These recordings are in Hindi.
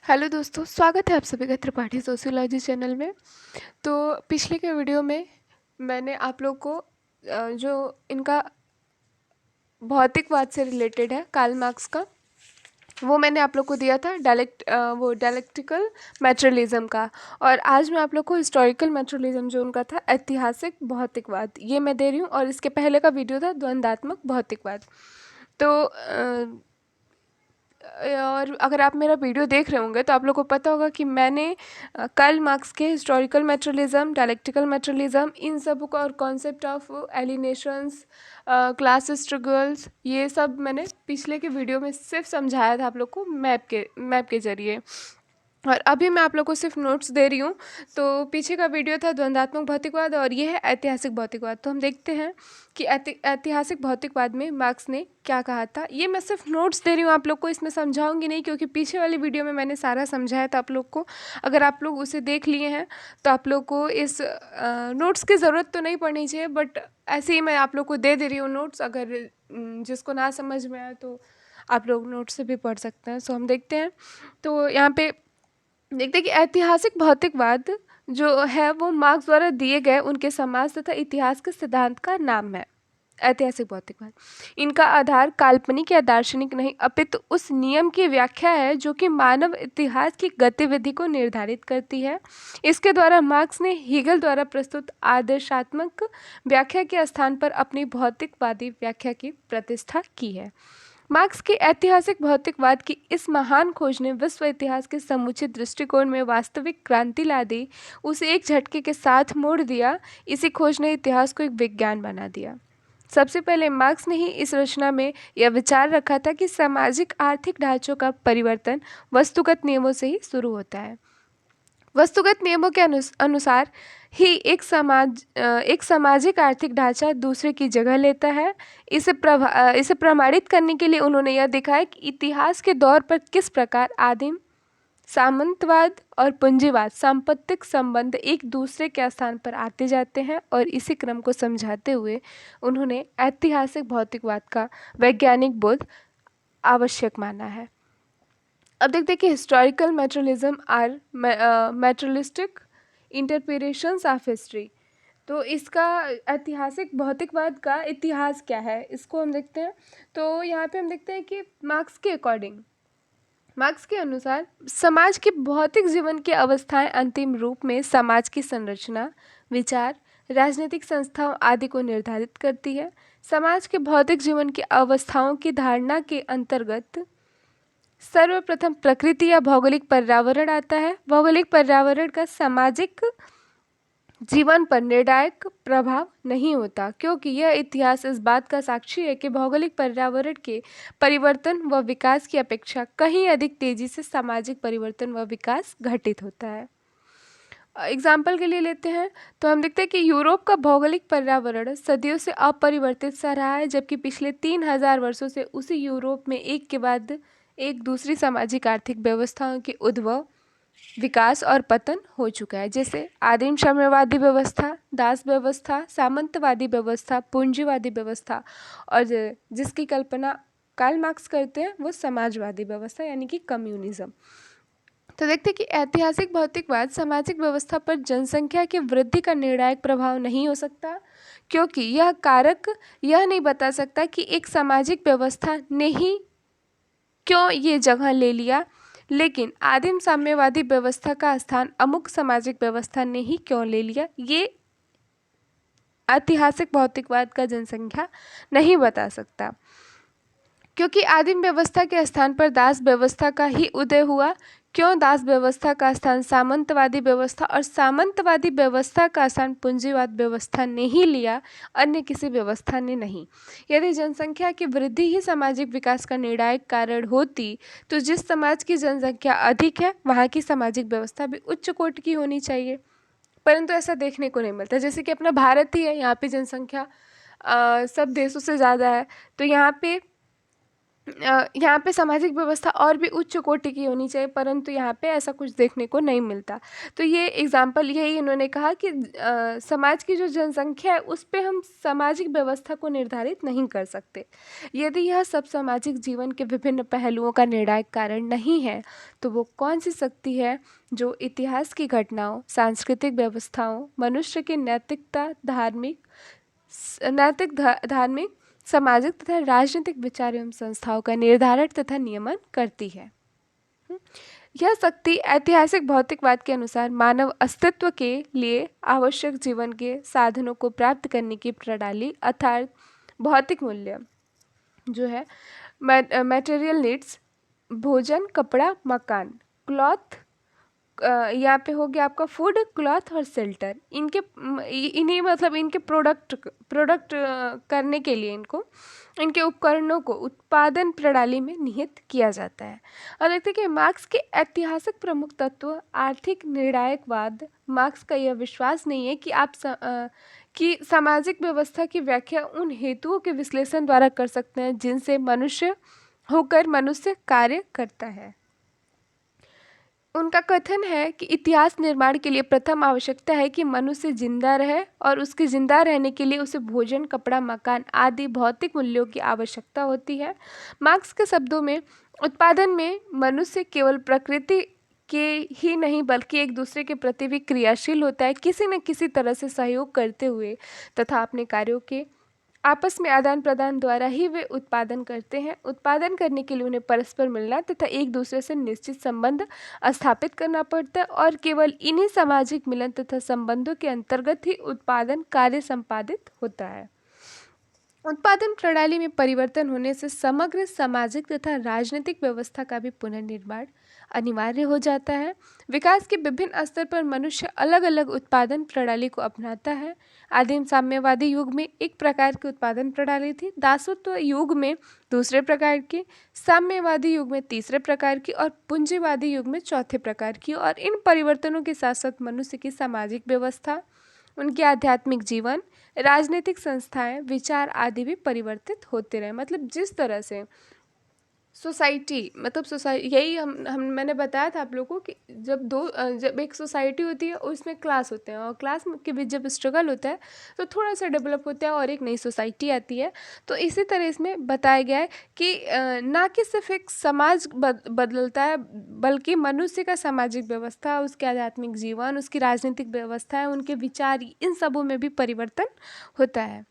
हेलो दोस्तों, स्वागत है आप सभी का त्रिपाठी सोशियोलॉजी चैनल में। तो पिछले के वीडियो में मैंने आप लोग को जो इनका भौतिकवाद से रिलेटेड है कार्ल मार्क्स का, वो मैंने आप लोग को दिया था डायलेक्टिकल मैटेरियलिज्म का। और आज मैं आप लोग को हिस्टोरिकल मैटेरियलिज्म जो उनका था ऐतिहासिक भौतिकवाद, ये मैं दे रही हूँ। और इसके पहले का वीडियो था द्वंद्वात्मक भौतिकवाद। तो और अगर आप मेरा वीडियो देख रहे होंगे तो आप लोग को पता होगा कि मैंने कार्ल मार्क्स के हिस्टोरिकल मैटेरियलिज्म, डायलेक्टिकल मैटेरियलिज्म, इन सब को और कॉन्सेप्ट ऑफ एलिनेशंस, क्लास स्ट्रगल्स, ये सब मैंने पिछले के वीडियो में सिर्फ समझाया था आप लोग को मैप के जरिए। और अभी मैं आप लोग को सिर्फ नोट्स दे रही हूँ। तो पीछे का वीडियो था द्वंद्वात्मक भौतिकवाद और ये है ऐतिहासिक भौतिकवाद। तो हम देखते हैं कि ऐतिहासिक भौतिकवाद में मार्क्स ने क्या कहा था। ये मैं सिर्फ नोट्स दे रही हूँ आप लोग को, इसमें समझाऊंगी नहीं, क्योंकि पीछे वाली वीडियो में मैंने सारा समझाया था आप लोग को। अगर आप लोग उसे देख लिए हैं तो आप लोग को इस नोट्स की ज़रूरत तो नहीं पड़नी चाहिए, बट ऐसे ही मैं आप लोग को दे रही हूँ नोट्स। अगर जिसको ना समझ में आए तो आप लोग नोट्स से भी पढ़ सकते हैं। सो हम देखते हैं। तो यहाँ पे देखते हैं कि ऐतिहासिक भौतिकवाद जो है वो मार्क्स द्वारा दिए गए उनके समाज तथा इतिहास के सिद्धांत का नाम है। ऐतिहासिक भौतिकवाद, इनका आधार काल्पनिक या दार्शनिक नहीं अपितु उस नियम की व्याख्या है जो कि मानव इतिहास की गतिविधि को निर्धारित करती है। इसके द्वारा मार्क्स ने हीगल द्वारा प्रस्तुत आदर्शात्मक व्याख्या के स्थान पर अपनी भौतिकवादी व्याख्या की प्रतिष्ठा की है। मार्क्स की ऐतिहासिक भौतिकवाद की इस महान खोज ने विश्व इतिहास के समुचित दृष्टिकोण में वास्तविक क्रांति ला दी, उसे एक झटके के साथ मोड़ दिया। इसी खोज ने इतिहास को एक विज्ञान बना दिया। सबसे पहले मार्क्स ने ही इस रचना में यह विचार रखा था कि सामाजिक आर्थिक ढांचों का परिवर्तन वस्तुगत नियमों से ही शुरू होता है। वस्तुगत नियमों के अनुसार ही एक सामाजिक आर्थिक ढांचा दूसरे की जगह लेता है। इसे प्रमाणित करने के लिए उन्होंने यह दिखाया कि इतिहास के दौर पर किस प्रकार आदिम सामंतवाद और पूंजीवाद सांपत्तिक संबंध एक दूसरे के स्थान पर आते जाते हैं, और इसी क्रम को समझाते हुए उन्होंने ऐतिहासिक भौतिकवाद का वैज्ञानिक बोध आवश्यक माना है। अब देखते हैं कि historical materialism or materialistic interpretations of history. तो इसका ऐतिहासिक भौतिकवाद का इतिहास क्या है, इसको हम देखते हैं। तो यहाँ पे हम देखते हैं कि मार्क्स के अनुसार समाज के भौतिक जीवन की अवस्थाएं अंतिम रूप में समाज की संरचना, विचार, राजनीतिक संस्थाओं आदि को निर्धारित करती है। समाज के भौतिक जीवन की अवस्थाओं की धारणा के अंतर्गत सर्वप्रथम प्रकृति या भौगोलिक पर्यावरण आता है। भौगोलिक पर्यावरण का सामाजिक जीवन पर निर्णायक प्रभाव नहीं होता, क्योंकि यह इतिहास इस बात का साक्षी है कि भौगोलिक पर्यावरण के परिवर्तन व विकास की अपेक्षा कहीं अधिक तेजी से सामाजिक परिवर्तन व विकास घटित होता है। एग्जाम्पल के लिए लेते हैं तो हम देखते हैं कि यूरोप का भौगोलिक पर्यावरण सदियों से अपरिवर्तित सा रहा है, जबकि पिछले 3000 वर्षों से उसी यूरोप में एक के बाद एक दूसरी सामाजिक आर्थिक व्यवस्थाओं के उद्भव, विकास और पतन हो चुका है। जैसे आदिम साम्यवादी व्यवस्था, दास व्यवस्था, सामंतवादी व्यवस्था, पूंजीवादी व्यवस्था, और जिसकी कल्पना कार्ल मार्क्स करते हैं वो समाजवादी व्यवस्था यानी कि कम्युनिज्म। तो देखते हैं कि ऐतिहासिक भौतिकवाद सामाजिक व्यवस्था पर जनसंख्या की वृद्धि का निर्णायक प्रभाव नहीं हो सकता, क्योंकि यह कारक यह नहीं बता सकता कि एक सामाजिक व्यवस्था ने ही क्यों ये जगह ले लिया, लेकिन आदिम साम्यवादी व्यवस्था का स्थान अमुक सामाजिक व्यवस्था ने ही क्यों ले लिया, ये ऐतिहासिक भौतिकवाद का जनसंख्या नहीं बता सकता। क्योंकि आदिम व्यवस्था के स्थान पर दास व्यवस्था का ही उदय हुआ, क्यों दास व्यवस्था का स्थान सामंतवादी व्यवस्था और सामंतवादी व्यवस्था का स्थान पूंजीवाद व्यवस्था ने ही लिया, अन्य किसी व्यवस्था ने नहीं। यदि जनसंख्या की वृद्धि ही सामाजिक विकास का निर्णायक कारण होती तो जिस समाज की जनसंख्या अधिक है वहाँ की सामाजिक व्यवस्था भी उच्च कोटि की होनी चाहिए, परंतु ऐसा देखने को नहीं मिलता। जैसे कि अपना भारत ही है, यहाँ पे जनसंख्या सब देशों से ज़्यादा है, तो यहाँ पे यहाँ पे सामाजिक व्यवस्था और भी उच्च कोटि की होनी चाहिए, परंतु यहाँ पे ऐसा कुछ देखने को नहीं मिलता। तो ये एग्जाम्पल यही इन्होंने कहा कि समाज की जो जनसंख्या है उस पे हम सामाजिक व्यवस्था को निर्धारित नहीं कर सकते। यदि यह सब सामाजिक जीवन के विभिन्न पहलुओं का निर्णायक कारण नहीं है, तो वो कौन सी शक्ति है जो इतिहास की घटनाओं, सांस्कृतिक व्यवस्थाओं, मनुष्य की धार्मिक, सामाजिक तथा राजनीतिक विचार एवं संस्थाओं का निर्धारण तथा नियमन करती है। यह शक्ति ऐतिहासिक भौतिकवाद के अनुसार मानव अस्तित्व के लिए आवश्यक जीवन के साधनों को प्राप्त करने की प्रणाली अर्थात भौतिक मूल्य जो है, मटेरियल नीड्स, भोजन, कपड़ा, मकान, क्लॉथ, यहाँ पे हो गया आपका फूड, क्लॉथ और शेल्टर, इन्हीं मतलब इनके प्रोडक्ट करने के लिए इनके उपकरणों को उत्पादन प्रणाली में निहित किया जाता है। और देखते हैं कि मार्क्स के ऐतिहासिक प्रमुख तत्व आर्थिक निर्णायकवाद। मार्क्स का यह विश्वास नहीं है कि सामाजिक व्यवस्था की व्याख्या उन हेतुओं के विश्लेषण द्वारा कर सकते हैं जिनसे मनुष्य कार्य करता है। उनका कथन है कि इतिहास निर्माण के लिए प्रथम आवश्यकता है कि मनुष्य जिंदा रहे और उसके जिंदा रहने के लिए उसे भोजन, कपड़ा, मकान आदि भौतिक मूल्यों की आवश्यकता होती है। मार्क्स के शब्दों में उत्पादन में मनुष्य केवल प्रकृति के ही नहीं बल्कि एक दूसरे के प्रति भी क्रियाशील होता है, किसी न किसी तरह से सहयोग करते हुए तथा अपने कार्यों के आपस में आदान प्रदान द्वारा ही वे उत्पादन करते हैं। उत्पादन करने के लिए उन्हें परस्पर मिलना तथा एक दूसरे से निश्चित संबंध स्थापित करना पड़ता है और केवल इन्हीं सामाजिक मिलन तथा संबंधों के अंतर्गत ही उत्पादन कार्य संपादित होता है। उत्पादन प्रणाली में परिवर्तन होने से समग्र सामाजिक तथा राजनीतिक व्यवस्था का भी पुनर्निर्माण अनिवार्य हो जाता है। विकास के विभिन्न स्तर पर मनुष्य अलग अलग उत्पादन प्रणाली को अपनाता है। आदिम साम्यवादी युग में एक प्रकार की उत्पादन प्रणाली थी, दासत्व युग में दूसरे प्रकार की, साम्यवादी युग में तीसरे प्रकार की और पूंजीवादी युग में चौथे प्रकार की। और इन परिवर्तनों के साथ साथ मनुष्य की सामाजिक व्यवस्था, उनके आध्यात्मिक जीवन, राजनीतिक संस्थाएं, विचार आदि भी परिवर्तित होते रहे। मतलब जिस तरह से सोसाइटी यही मैंने बताया था आप लोगों को कि जब एक सोसाइटी होती है उसमें क्लास होते हैं और क्लास के बीच जब स्ट्रगल होता है तो थोड़ा सा डेवलप होता है और एक नई सोसाइटी आती है। तो इसी तरह इसमें बताया गया है कि ना कि सिर्फ एक समाज बदलता है बल्कि मनुष्य का सामाजिक व्यवस्था, उसके आध्यात्मिक जीवन, उसकी राजनीतिक व्यवस्था है, उनके विचार, इन सबों में भी परिवर्तन होता है।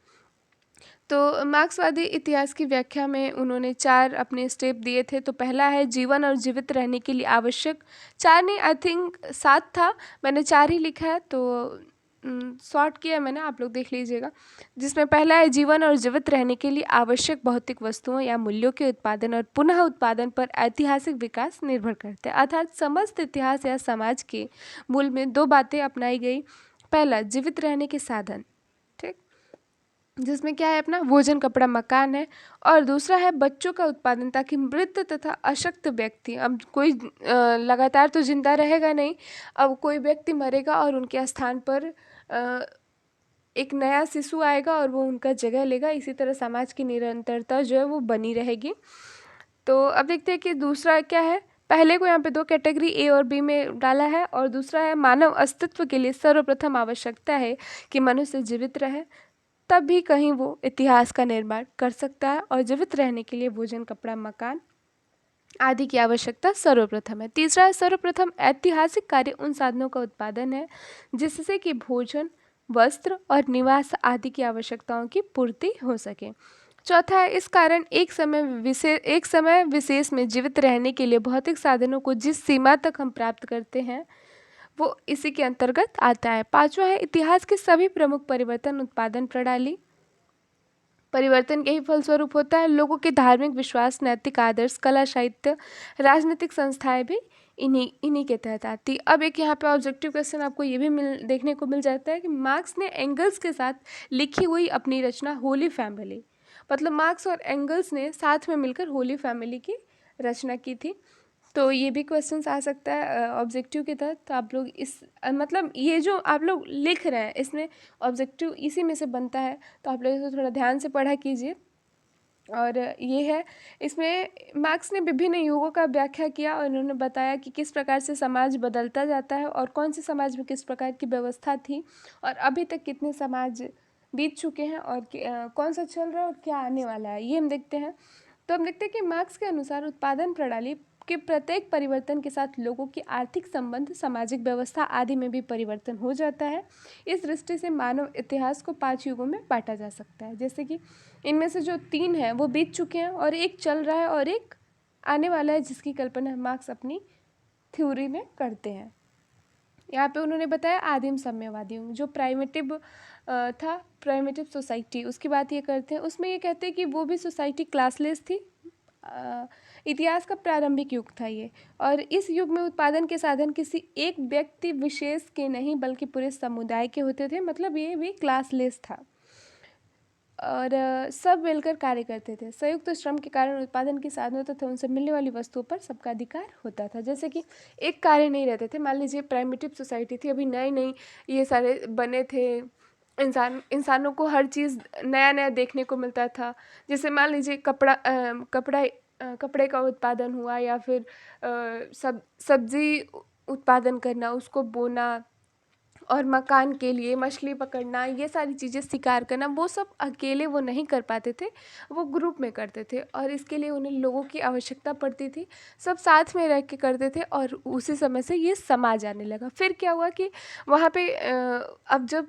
तो मार्क्सवादी इतिहास की व्याख्या में उन्होंने 4 अपने स्टेप दिए थे। तो पहला है जीवन और जीवित रहने के लिए आवश्यक, 4 नहीं आई थिंक 7 था, मैंने 4 ही लिखा है तो शॉर्ट किया मैंने, आप लोग देख लीजिएगा। जिसमें पहला है जीवन और जीवित रहने के लिए आवश्यक भौतिक वस्तुओं या मूल्यों के उत्पादन और पुनः उत्पादन पर ऐतिहासिक विकास निर्भर करते हैं। अर्थात समस्त इतिहास या समाज के मूल में 2 बातें अपनाई गई। पहला जीवित रहने के साधन, जिसमें क्या है अपना भोजन, कपड़ा, मकान है, और दूसरा है बच्चों का उत्पादन ताकि मृत तथा अशक्त व्यक्ति, अब कोई लगातार तो जिंदा रहेगा नहीं, अब कोई व्यक्ति मरेगा और उनके स्थान पर एक नया शिशु आएगा और वो उनका जगह लेगा। इसी तरह समाज की निरंतरता जो है वो बनी रहेगी। तो अब देखते हैं कि दूसरा क्या है। पहले को यहाँ पे 2 कैटेगरी ए और बी में डाला है और दूसरा है मानव अस्तित्व के लिए सर्वप्रथम आवश्यकता है कि मनुष्य जीवित रहे, तब भी कहीं वो इतिहास का निर्माण कर सकता है और जीवित रहने के लिए भोजन, कपड़ा, मकान आदि की आवश्यकता सर्वप्रथम है। तीसरा है सर्वप्रथम ऐतिहासिक कार्य उन साधनों का उत्पादन है जिससे कि भोजन, वस्त्र और निवास आदि की आवश्यकताओं की पूर्ति हो सके। चौथा है इस कारण एक समय विशेष में जीवित रहने के लिए भौतिक साधनों को जिस सीमा तक हम प्राप्त करते हैं वो इसी के अंतर्गत आता है। पांचवा है इतिहास के सभी प्रमुख परिवर्तन उत्पादन प्रणाली परिवर्तन के ही फलस्वरूप होता है। लोगों के धार्मिक विश्वास, नैतिक आदर्श, कला, साहित्य, राजनीतिक संस्थाएं भी इन्हीं के तहत आती। अब एक यहाँ पे ऑब्जेक्टिव क्वेश्चन आपको ये भी देखने को मिल जाता है कि मार्क्स ने एंगल्स के साथ लिखी हुई अपनी रचना होली फैमिली, मतलब मार्क्स और एंगल्स ने साथ में मिलकर होली फैमिली की रचना की थी। तो ये भी क्वेश्चंस आ सकता है ऑब्जेक्टिव के तहत। तो आप लोग मतलब ये जो आप लोग लिख रहे हैं इसमें ऑब्जेक्टिव इसी में से बनता है, तो आप लोग इसे थोड़ा ध्यान से पढ़ा कीजिए। और ये है, इसमें मार्क्स ने विभिन्न युगों का व्याख्या किया और उन्होंने बताया कि किस प्रकार से समाज बदलता जाता है और कौन से समाज में किस प्रकार की व्यवस्था थी और अभी तक कितने समाज बीत चुके हैं और कौन सा चल रहा है और क्या आने वाला है, ये हम देखते हैं। तो हम देखते हैं कि मार्क्स के अनुसार उत्पादन प्रणाली के प्रत्येक परिवर्तन के साथ लोगों की आर्थिक संबंध, सामाजिक व्यवस्था आदि में भी परिवर्तन हो जाता है। इस दृष्टि से मानव इतिहास को 5 युगों में बांटा जा सकता है, जैसे कि इनमें से जो 3 हैं वो बीत चुके हैं और एक चल रहा है और एक आने वाला है, जिसकी कल्पना मार्क्स अपनी थ्योरी में करते हैं। यहाँ पे उन्होंने बताया आदिम साम्यवादी जो प्राइमेटिव था, प्राइमेटिव सोसाइटी, उसकी बात ये करते हैं। उसमें ये कहते हैं कि वो भी सोसाइटी क्लासलेस थी। इतिहास का प्रारंभिक युग था ये, और इस युग में उत्पादन के साधन किसी एक व्यक्ति विशेष के नहीं बल्कि पूरे समुदाय के होते थे, मतलब ये भी क्लासलेस था और सब मिलकर कार्य करते थे। संयुक्त श्रम के कारण उत्पादन के साधनों तथा उनसे मिलने वाली वस्तुओं पर सबका अधिकार होता था। जैसे कि एक कार्य नहीं रहते थे, मान लीजिए प्राइमेटिव सोसाइटी थी, अभी नई नई ये सारे बने थे, इंसानों को हर चीज़ नया नया देखने को मिलता था। जैसे मान लीजिए कपड़े का उत्पादन हुआ या फिर सब्जी उत्पादन करना, उसको बोना, और मकान के लिए मछली पकड़ना, ये सारी चीज़ें, शिकार करना, वो सब अकेले वो नहीं कर पाते थे, वो ग्रुप में करते थे और इसके लिए उन्हें लोगों की आवश्यकता पड़ती थी। सब साथ में रह के करते थे और उसी समय से ये समाज आने लगा। फिर क्या हुआ कि वहाँ पे अब जब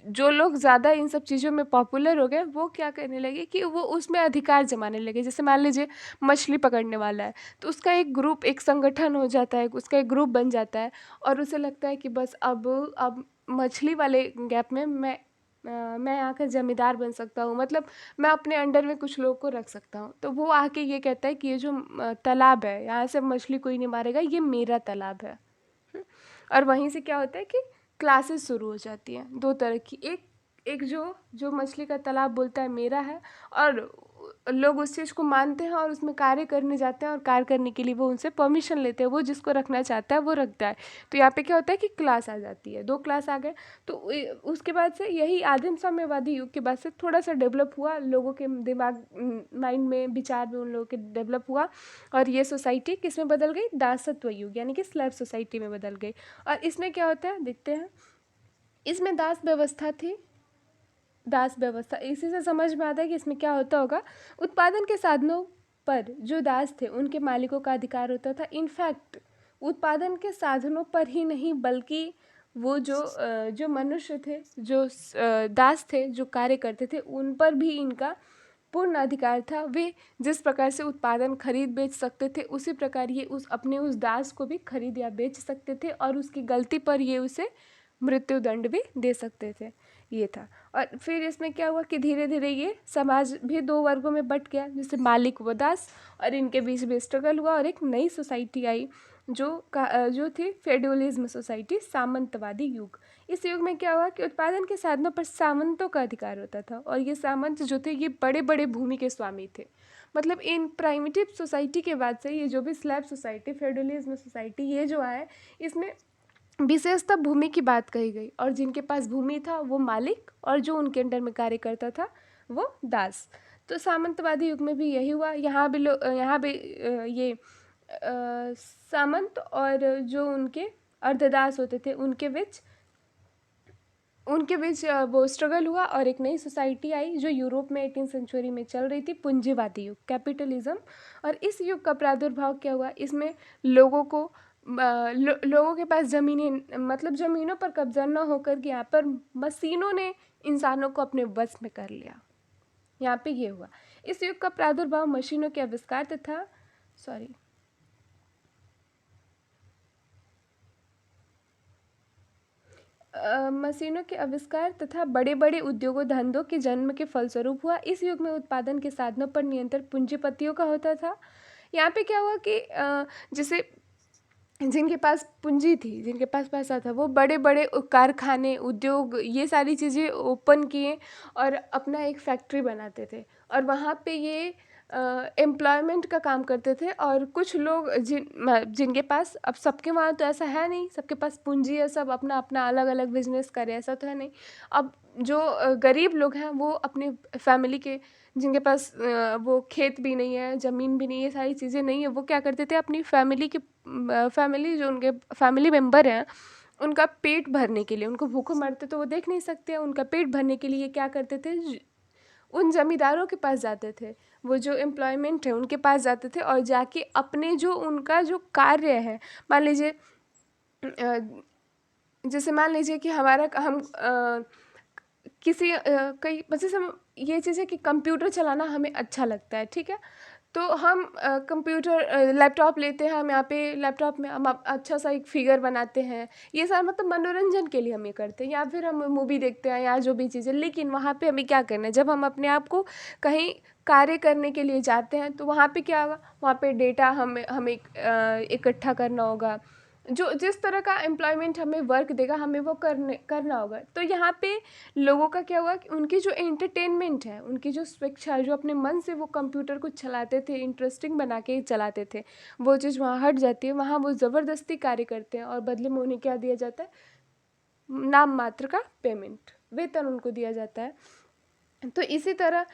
जो लोग ज़्यादा इन सब चीज़ों में पॉपुलर हो गए, वो क्या करने लगे कि वो उसमें अधिकार जमाने लगे। जैसे मान लीजिए मछली पकड़ने वाला है, तो उसका एक ग्रुप, एक संगठन हो जाता है, उसका एक ग्रुप बन जाता है और उसे लगता है कि बस अब मछली वाले गैप में मैं आकर जमींदार बन सकता हूँ, मतलब मैं अपने अंडर में कुछ लोगों को रख सकता हूँ। तो वो आके ये कहता है कि ये जो तालाब है, यहाँ से मछली कोई नहीं मारेगा, ये मेरा तालाब है। और वहीं से क्या होता है कि क्लासेस शुरू हो जाती हैं दो तरह की। एक एक जो जो मछली का तालाब बोलता है मेरा है, और लोग उस चीज़ को मानते हैं और उसमें कार्य करने जाते हैं और कार्य करने के लिए वो उनसे परमिशन लेते हैं, वो जिसको रखना चाहता है वो रखता है। तो यहाँ पे क्या होता है कि क्लास आ जाती है, 2 क्लास आ गए। तो उसके बाद से यही आदिम साम्यवादी युग के बाद से थोड़ा सा डेवलप हुआ, लोगों के दिमाग, माइंड में, विचार में उन लोगों के डेवलप हुआ और ये सोसाइटी किस में बदल गई, दासत्व युग यानी कि स्लेव सोसाइटी में बदल गई। और इसमें क्या होता है देखते हैं, इसमें दास व्यवस्था थी। दास व्यवस्था, इसी से समझ में आता है कि इसमें क्या होता होगा। उत्पादन के साधनों पर जो दास थे उनके मालिकों का अधिकार होता था। इनफैक्ट उत्पादन के साधनों पर ही नहीं बल्कि वो जो मनुष्य थे, जो दास थे, जो कार्य करते थे, उन पर भी इनका पूर्ण अधिकार था। वे जिस प्रकार से उत्पादन खरीद बेच सकते थे, उसी प्रकार ये उस दास को भी खरीद या बेच सकते थे और उसकी गलती पर ये उसे मृत्युदंड भी दे सकते थे। ये था। और फिर इसमें क्या हुआ कि धीरे धीरे ये समाज भी 2 वर्गों में बंट गया, जैसे मालिक व दास, और इनके बीच में स्ट्रगल हुआ और एक नई सोसाइटी आई जो थी फेड्यूलिज्म सोसाइटी, सामंतवादी युग। इस युग में क्या हुआ कि उत्पादन के साधनों पर सामंतों का अधिकार होता था और ये सामंत जो थे ये बड़े बड़े भूमि के स्वामी थे। मतलब इन प्राइमिटिव सोसाइटी के बाद से ये जो भी स्लैब सोसाइटी, फेड्यूलिज्म सोसाइटी, ये जो आया, इसमें विशेषतः भूमि की बात कही गई और जिनके पास भूमि था वो मालिक और जो उनके अंडर में कार्य करता था वो दास। तो सामंतवादी युग में भी यही हुआ। यहाँ भी ये सामंत और जो उनके अर्धदास होते थे उनके बीच वो स्ट्रगल हुआ और एक नई सोसाइटी आई जो यूरोप में 18वीं सेंचुरी में चल रही थी, पूंजीवादी युग, कैपिटलिज्म। और इस युग का प्रादुर्भाव क्या हुआ, इसमें लोगों के पास ज़मीनें, मतलब ज़मीनों पर कब्जा न होकर के यहाँ पर मशीनों ने इंसानों को अपने वश में कर लिया। यहाँ पे ये हुआ। इस युग का प्रादुर्भाव मशीनों के आविष्कार तथा मशीनों के आविष्कार तथा बड़े बड़े उद्योगों धंधों के जन्म के फलस्वरूप हुआ। इस युग में उत्पादन के साधनों पर नियंत्रण पूंजीपतियों का होता था। यहाँ पे क्या हुआ कि जैसे जिनके पास पूंजी थी, जिनके पास पैसा था, वो बड़े बड़े कारखाने, उद्योग, ये सारी चीज़ें ओपन किए और अपना एक फैक्ट्री बनाते थे और वहाँ पे ये एम्प्लॉयमेंट का काम करते थे, और कुछ लोग जिनके पास, अब सबके वहाँ तो ऐसा है नहीं, सबके पास पूंजी है, सब अपना अपना अलग अलग बिजनेस करे, ऐसा तो है नहीं। अब जो गरीब लोग हैं वो अपने फैमिली के, जिनके पास वो खेत भी नहीं है, ज़मीन भी नहीं है, सारी चीज़ें नहीं है, वो क्या करते थे, अपनी फैमिली जो उनके फैमिली मेम्बर हैं उनका पेट भरने के लिए, उनको भूखे मरते तो वो देख नहीं सकते, उनका पेट भरने के लिए क्या करते थे, उन ज़मींदारों के पास जाते थे, वो जो एम्प्लॉयमेंट है उनके पास जाते थे, और जाके अपने जो उनका जो कार्य है, मान लीजिए जैसे मान लीजिए कि हमारा हम किसी कई जैसे हम, ये चीज़ है कि कंप्यूटर चलाना हमें अच्छा लगता है, ठीक है, तो हम कंप्यूटर लैपटॉप लेते हैं, हम यहाँ पे लैपटॉप में हम अच्छा सा एक फिगर बनाते हैं, ये सारा मतलब मनोरंजन के लिए हम ये करते हैं, या फिर हम मूवी देखते हैं या जो भी चीज़ें, लेकिन वहाँ पे हमें क्या करना है, जब हम अपने आप को कहीं कार्य करने के लिए जाते हैं तो वहाँ पे क्या होगा, वहाँ पे डेटा हमें इकट्ठा करना होगा, जो जिस तरह का एम्प्लॉयमेंट हमें वर्क देगा हमें वो करना होगा। तो यहाँ पे लोगों का क्या हुआ कि उनकी जो एंटरटेनमेंट है, उनकी जो स्वेच्छा है, जो अपने मन से वो कंप्यूटर को चलाते थे, इंटरेस्टिंग बना के चलाते थे, वो चीज़ वहाँ हट जाती है, वहाँ वो ज़बरदस्ती कार्य करते हैं, और बदले में उन्हें क्या दिया जाता है, नाम मात्र का पेमेंट, वेतन उनको दिया जाता है। तो इसी तरह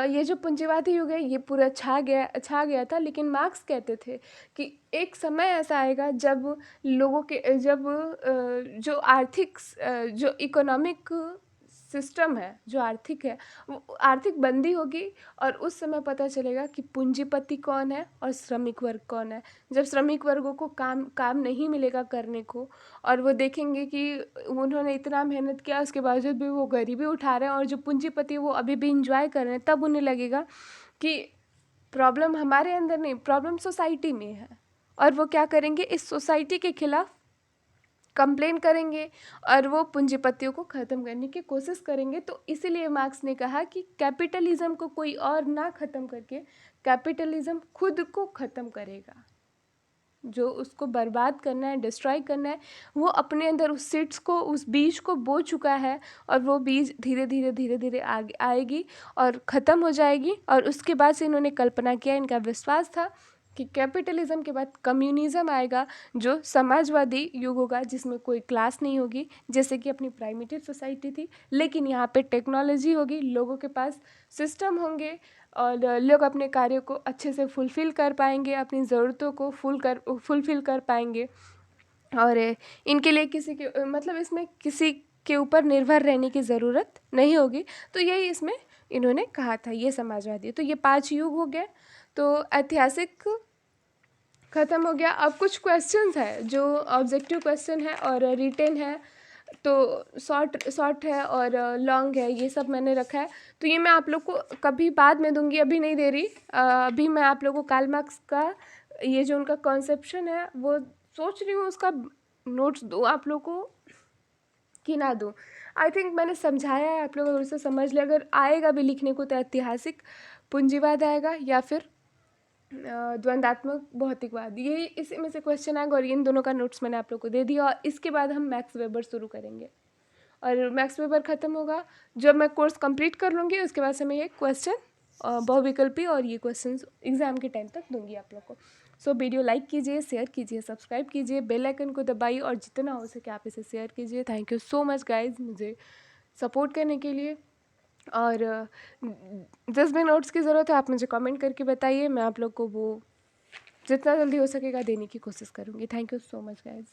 ये जो पूंजीवादी युग है ये पूरा छा गया था, लेकिन मार्क्स कहते थे कि एक समय ऐसा आएगा जब लोगों के जो जो इकोनॉमिक सिस्टम है, जो आर्थिक है, वो आर्थिक मंदी होगी, और उस समय पता चलेगा कि पूंजीपति कौन है और श्रमिक वर्ग कौन है। जब श्रमिक वर्गों को काम नहीं मिलेगा करने को, और वो देखेंगे कि उन्होंने इतना मेहनत किया उसके बावजूद भी वो गरीबी उठा रहे हैं, और जो पूंजीपति वो अभी भी इंजॉय कर रहे हैं, तब उन्हें लगेगा कि प्रॉब्लम हमारे अंदर नहीं, प्रॉब्लम सोसाइटी में है, और वो क्या करेंगे, इस सोसाइटी के खिलाफ कंप्लेन करेंगे, और वो पूंजीपतियों को ख़त्म करने की कोशिश करेंगे। तो इसीलिए मार्क्स ने कहा कि कैपिटलिज्म को कोई और ना ख़त्म करके कैपिटलिज्म खुद को ख़त्म करेगा, जो उसको बर्बाद करना है, डिस्ट्रॉय करना है, वो अपने अंदर उस सीड्स को, उस बीज को बो चुका है, और वो बीज धीरे धीरे आगे आएगी और ख़त्म हो जाएगी। और उसके बाद से इन्होंने कल्पना किया, इनका विश्वास था कि कैपिटलिज्म के बाद कम्युनिज्म आएगा, जो समाजवादी युग होगा, जिसमें कोई क्लास नहीं होगी, जैसे कि अपनी प्राइमेटिव सोसाइटी थी, लेकिन यहाँ पे टेक्नोलॉजी होगी, लोगों के पास सिस्टम होंगे, और लोग अपने कार्यों को अच्छे से फुलफ़िल कर पाएंगे, अपनी ज़रूरतों को फुलफ़िल कर पाएंगे, और इनके लिए किसी के मतलब इसमें किसी के ऊपर निर्भर रहने की ज़रूरत नहीं होगी। तो यही इसमें इन्होंने कहा था, ये समाजवादी। तो ये 5 युग हो गए, तो ऐतिहासिक ख़त्म हो गया। अब कुछ क्वेश्चंस है जो ऑब्जेक्टिव क्वेश्चन है और रिटेन है, तो शॉर्ट है और लॉन्ग है, ये सब मैंने रखा है। तो ये मैं आप लोग को कभी बाद में दूंगी, अभी नहीं दे रही। अभी मैं आप लोगों को कार्ल मार्क्स का ये जो उनका कॉन्सेप्शन है वो सोच रही हूँ उसका नोट्स दूँ आप लोग को कि ना दूँ। आई थिंक मैंने समझाया है, आप लोग अगर उसे समझ ले, अगर आएगा भी लिखने को तो ऐतिहासिक पूंजीवाद आएगा, या फिर द्वंदात्मक भौतिकवाद, ये इसी में से क्वेश्चन आएगा, और इन दोनों का नोट्स मैंने आप लोग को दे दिया। और इसके बाद हम मैक्स वेबर शुरू करेंगे, और मैक्स वेबर ख़त्म होगा जब मैं कोर्स कंप्लीट कर लूँगी, उसके बाद से मैं ये क्वेश्चन बहुविकल्पी और ये क्वेश्चंस एग्ज़ाम के टाइम तक दूंगी आप लोग को। सो वीडियो लाइक कीजिए, शेयर कीजिए, सब्सक्राइब कीजिए, बेल आइकन को दबाइए, और जितना हो सके आप इसे शेयर कीजिए। Thank you so much guys मुझे सपोर्ट करने के लिए। और जिस भी नोट्स की ज़रूरत है आप मुझे कमेंट करके बताइए, मैं आप लोग को वो जितना जल्दी हो सकेगा देने की कोशिश करूँगी। Thank you so much guys.